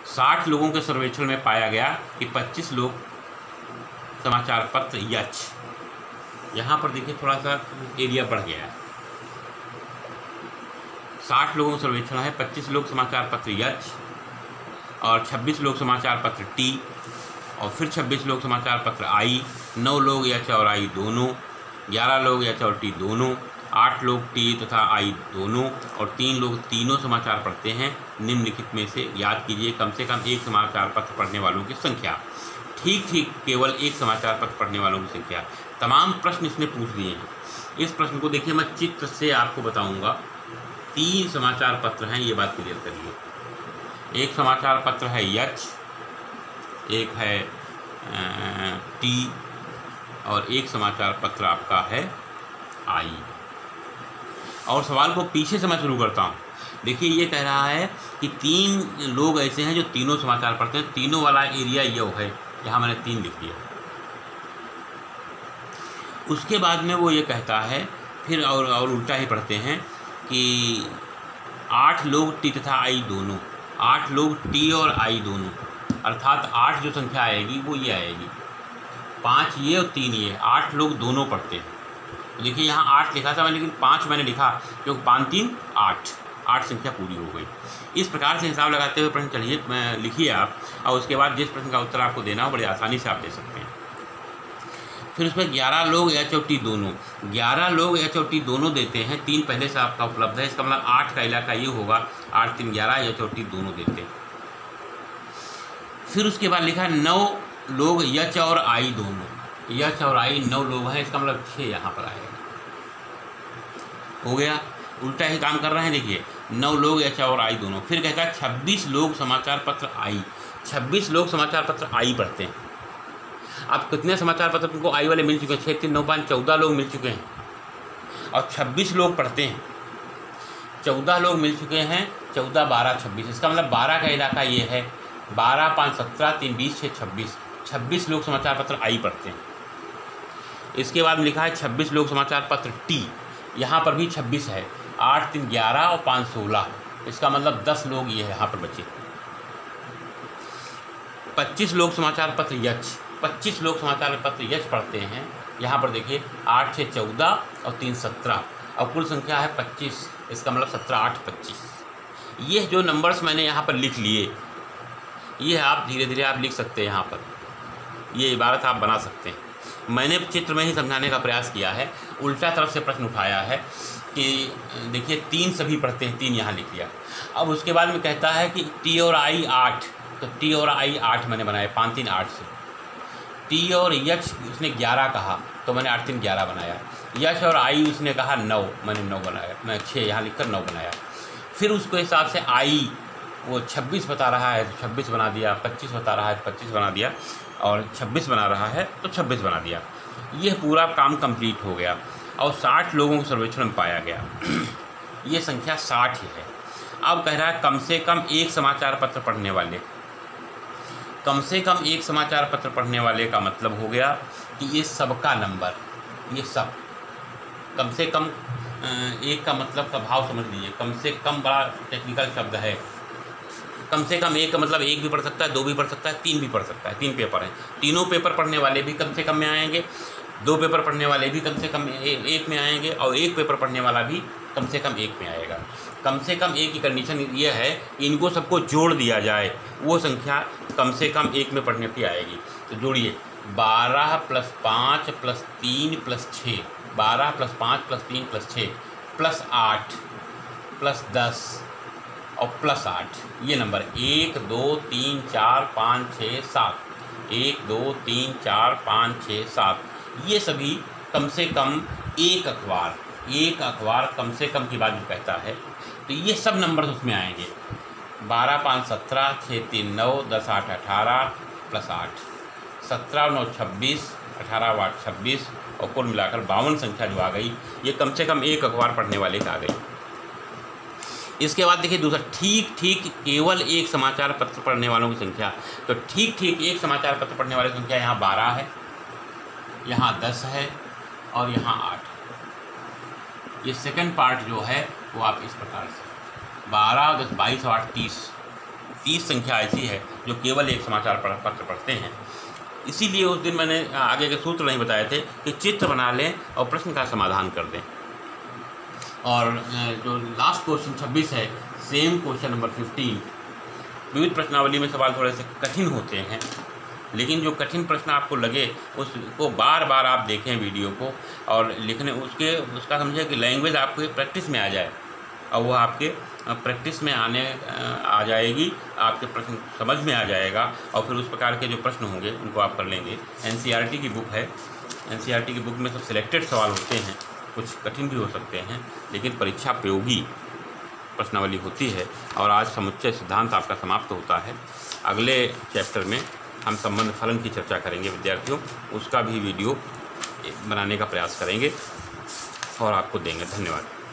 60 लोगों के सर्वेक्षण में पाया गया कि 25 लोग समाचार पत्र यच, यहाँ पर देखिए थोड़ा सा एरिया बढ़ गया है। 60 लोगों का सर्वेक्षण है, 25 लोग समाचार पत्र यच और 26 लोग समाचार पत्र टी और फिर 26 लोग समाचार पत्र आई, 9 लोग यच और आई दोनों, 11 लोग यच और टी दोनों, 8 लोग टी तथा आई दोनों और 3 लोग तीनों समाचार पढ़ते हैं। निम्नलिखित में से याद कीजिए कम से कम एक समाचार पत्र पढ़ने वालों की संख्या। ठीक ठीक केवल एक समाचार पत्र पढ़ने वालों की संख्या। तमाम प्रश्न इसने पूछ दिए हैं। इस प्रश्न को देखिए मैं चित्र से आपको बताऊंगा। 3 समाचार पत्र हैं, ये बात क्लियर करिए। एक समाचार पत्र है यच, एक है टी और एक समाचार पत्र आपका है आई। और सवाल को पीछे से मैं शुरू करता हूँ। देखिए ये कह रहा है कि 3 लोग ऐसे हैं जो तीनों समाचार पढ़ते हैं। तीनों वाला एरिया ये है, यहाँ मैंने 3 लिख दिया। उसके बाद में वो ये कहता है फिर और उल्टा ही पढ़ते हैं कि 8 लोग टी तथा आई दोनों, 8 लोग टी और आई दोनों, अर्थात 8 जो संख्या आएगी वो ये आएगी, 5 ये और 3 ये, 8 लोग दोनों पढ़ते हैं। तो देखिए यहाँ 8 लिखा था मैं, लेकिन 5 मैंने लिखा क्योंकि 5 3 8 संख्या पूरी हो गई। इस प्रकार से हिसाब लगाते हुए प्रश्न चलिए लिखिए आप, और उसके बाद जिस प्रश्न का उत्तर आपको देना हो बड़ी आसानी से आप दे सकते हैं। फिर उसमें 11 लोग एच और टी दोनों, 11 लोग एच और टी दोनों देते हैं। 3 पहले से आपका उपलब्ध है, इसका मतलब 8 का इलाका ये होगा, 8 3 11 एच और टी दोनों देते हैं। फिर उसके बाद लिखा 9 लोग यच और आई दोनों, यच और आई 9 लोग हैं, इसका मतलब 6 यहाँ पर आएगा। हो गया, उल्टा ही काम कर रहे हैं। देखिए 9 लोग एच और आई दोनों। फिर कहता है 26 लोग समाचार पत्र आई, 26 लोग समाचार पत्र आई पढ़ते हैं। अब कितने समाचार पत्र तुमको आई वाले मिल चुके हैं? 6 3 9 5 14 लोग मिल चुके हैं और 26 लोग पढ़ते हैं। 14 लोग मिल चुके हैं, 14 12 26, इसका मतलब 12 का इलाका ये है, 12 5 17 3 20 6 26, 26 लोग समाचार पत्र आई पढ़ते हैं। इसके बाद लिखा है 26 लोग समाचार पत्र टी, यहाँ पर भी 26 है, 8 3 11 और 5 16, इसका मतलब 10 लोग ये यहाँ पर बचे। 25 लोग समाचार पत्र यच, 25 लोग समाचार पत्र यच पढ़ते हैं। यहाँ पर देखिए 8 6 14 और 3 17 और कुल संख्या है 25, इसका मतलब 17 8 25। ये जो नंबर्स मैंने यहाँ पर लिख लिए, ये आप धीरे धीरे आप लिख सकते हैं। यहाँ पर ये इबारत आप बना सकते हैं। मैंने चित्र में ही समझाने का प्रयास किया है। उल्टा तरफ से प्रश्न उठाया है कि देखिए 3 सभी पढ़ते हैं, 3 यहाँ लिख लिया। अब उसके बाद में कहता है कि टी और आई 8, तो टी और आई 8 मैंने बनाया, 5 3 8 से। टी और यच उसने 11 कहा तो मैंने 8 3 11 बनाया। यच और आई उसने कहा 9, मैंने 9 बनाया, मैं 6 यहाँ लिखकर 9 बनाया। फिर उसके हिसाब से आई वो 26 बता रहा है तो 26 बना दिया, 25 बता रहा है तो 25 बना दिया, और 26 बना रहा है तो 26 बना दिया। ये पूरा काम कंप्लीट हो गया और 60 लोगों को सर्वेक्षण में पाया गया। ये संख्या 60 ही है। अब कह रहा है कम से कम एक समाचार पत्र पढ़ने वाले। कम से कम एक समाचार पत्र पढ़ने वाले का मतलब हो गया कि ये सबका नंबर, ये सब कम से कम एक का मतलब का भाव समझ लीजिए। कम से कम बड़ा टेक्निकल शब्द है। कम से कम एक का मतलब 1 भी पढ़ सकता है, 2 भी पढ़ सकता है, 3 भी पढ़ सकता है। 3 पेपर हैं, तीनों पेपर पढ़ने वाले भी कम से कम में आएंगे, 2 पेपर पढ़ने वाले भी कम से कम 1 में आएंगे, और 1 पेपर पढ़ने वाला भी कम से कम 1 में आएगा। कम से कम एक की कंडीशन ये है कि इनको सबको जोड़ दिया जाए, वो संख्या कम से कम 1 में पढ़ने की आएगी। तो जोड़िए 12 + 5 + 3 + 6, 12 + 5 + 3 + 6 + 8 + 10 और +8, ये नंबर 1 2 3 4 5 6 7, 1 2 3 4 5 6 7, ये सभी कम से कम एक अखबार कम से कम की बात जो कहता है, तो ये सब नंबर उसमें आएंगे। 12 5 17, 6 3 9, 10 8 18 + 8, 17 9 26, 18 8 26 और कुल मिलाकर 52 संख्या जो आ गई, ये कम से कम एक अखबार पढ़ने वाले का आ गई। इसके बाद देखिए दूसरा, ठीक केवल एक समाचार पत्र पढ़ने वालों की संख्या। तो ठीक एक समाचार पत्र पढ़ने वाले की संख्या यहाँ 12 है, यहाँ 10 है और यहाँ 8। ये सेकंड पार्ट जो है वो आप इस प्रकार से 12 10 22 और 8 30, 30 संख्या ऐसी है जो केवल एक समाचार पत्र पढ़ते हैं। इसीलिए उस दिन मैंने आगे के सूत्र नहीं बताए थे कि चित्र बना लें और प्रश्न का समाधान कर दें। और जो लास्ट क्वेश्चन 26 है, सेम क्वेश्चन नंबर 15, विविध प्रश्नावली में सवाल थोड़े से कठिन होते हैं, लेकिन जो कठिन प्रश्न आपको लगे उसको बार बार आप देखें वीडियो को और लिखने उसका समझे कि लैंग्वेज आपको प्रैक्टिस में आ जाए और वो आपके प्रैक्टिस में आ जाएगी, आपके प्रश्न समझ में आ जाएगा और फिर उस प्रकार के जो प्रश्न होंगे उनको आप कर लेंगे। NCERT की बुक है, NCERT की बुक में सब सिलेक्टेड सवाल होते हैं, कुछ कठिन भी हो सकते हैं, लेकिन परीक्षा उपयोगी प्रश्नावली होती है। और आज समुच्चय सिद्धांत आपका समाप्त होता है। अगले चैप्टर में हम संबंध फलन की चर्चा करेंगे विद्यार्थियों, उसका भी वीडियो बनाने का प्रयास करेंगे और आपको देंगे। धन्यवाद।